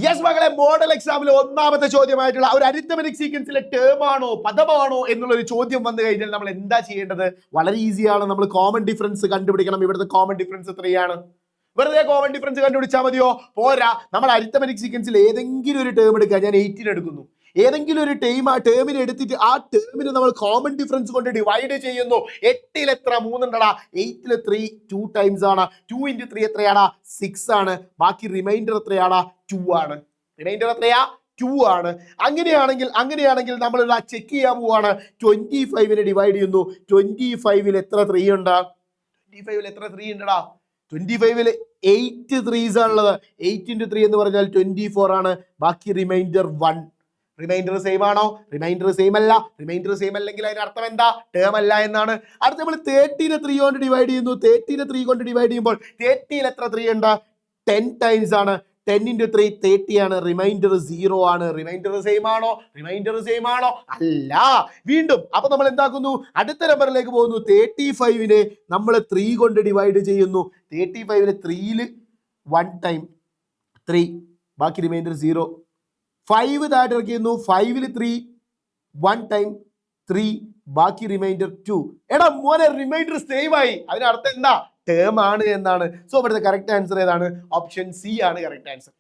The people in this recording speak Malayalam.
യെസ് മകളെ, മോഡൽ എക്സാമിൽ ഒന്നാമത്തെ ചോദ്യമായിട്ടുള്ള ഒരു അരിത്തമെറ്റിക് സീക്വൻസിലെ ടേം ആണോ പദമാണോ എന്നുള്ളൊരു ചോദ്യം വന്നു കഴിഞ്ഞാൽ നമ്മൾ എന്താ ചെയ്യേണ്ടത്? വളരെ ഈസിയാണ്. നമ്മൾ കോമൺ ഡിഫറൻസ് കണ്ടുപിടിക്കണം. ഇവിടുത്തെ കോമൺ ഡിഫറൻസ് എത്രയാണ്? വെറുതെ കോമൺ ഡിഫറൻസ് കണ്ടുപിടിച്ചാൽ മതിയോ? പോരാ. നമ്മൾ അരിത്തമെറ്റിക് സീക്വൻസിൽ ഏതെങ്കിലും ഒരു ടേം എടുക്കുക. ഞാൻ 18 എടുക്കുന്നു. ഏതെങ്കിലും ഒരു ടേമിനെ എടുത്തിട്ട് ആ ടേമിന് നമ്മൾ കോമൺ ഡിഫറൻസ് കൊണ്ട് ഡിവൈഡ് ചെയ്യുന്നു. 8ൽ എത്ര? 3 ഉണ്ടടാ. 8ൽ 3 2 ടൈംസ് ആണ്. 2 × 3 എത്രയാണ്? 6 ആണ്. ബാക്കി റിമൈൻഡർ എത്രയാണ്? 2 ആണ്. റിമൈൻഡർ എത്രയാ? 2 ആണ്. അങ്ങനെയാണെങ്കിൽ നമ്മൾ ചെക്ക് ചെയ്യാൻ പോവാണ്. 25നെ ഡിവൈഡ് ചെയ്യുന്നു. 25ൽ എത്ര 3 ഉണ്ട്? 25ൽ എത്ര 3 ഉണ്ടടാ? 25ൽ 8 3s ആണുള്ളത്. 8 × 3 എന്ന് പറഞ്ഞാൽ 24 ആണ്. ബാക്കി റിമൈൻഡർ 1. റിമൈൻഡർ സെയിം ആണോ? റിമൈൻഡർ സെയിം അല്ല. റിമൈൻഡർ സെയിം അല്ലെങ്കിൽ അതിന് അർത്ഥം എന്താ? ടേം അല്ല എന്നാണ്. അടുത്ത നമ്മൾ 30നെ 3 കൊണ്ട് ഡിവൈഡ് ചെയ്യുന്നു. 30നെ 3 കൊണ്ട് ഡിവൈഡ് ചെയ്യുമ്പോൾ 30ൽ എത്ര 3 ഉണ്ട്? 10 ടൈംസ് ആണ്. 10 × 3 30 ആണ്. റിമൈൻഡർ 0 ആണ്. റിമൈൻഡർ സെയിം ആണോ? റിമൈൻഡർ സെയിം ആണോ? അല്ല. വീണ്ടും അപ്പൊ നമ്മൾ എന്താക്കുന്നു? അടുത്ത നമ്പറിലേക്ക് പോകുന്നു. 35നെ നമ്മൾ 3 കൊണ്ട് ഡിവൈഡ് ചെയ്യുന്നു. 35ൽ 3ൽ 1 ടൈം 3, ബാക്കി റിമൈൻഡർ 0. 5 താഴെ ഇറക്കിയിരുന്നു. 5ൽ 3 1 ടൈം 3, ബാക്കി റിമൈൻഡർ 2. എടാ മോനെ, റിമൈൻഡർ സെയിം ആയി. അതിനർത്ഥം എന്താ? ടേം ആണ് എന്നാണ്. സോ ഇവിടുത്തെ കറക്റ്റ് ആൻസർ ഏതാണ്? ഓപ്ഷൻ സി ആണ് കറക്റ്റ് ആൻസർ.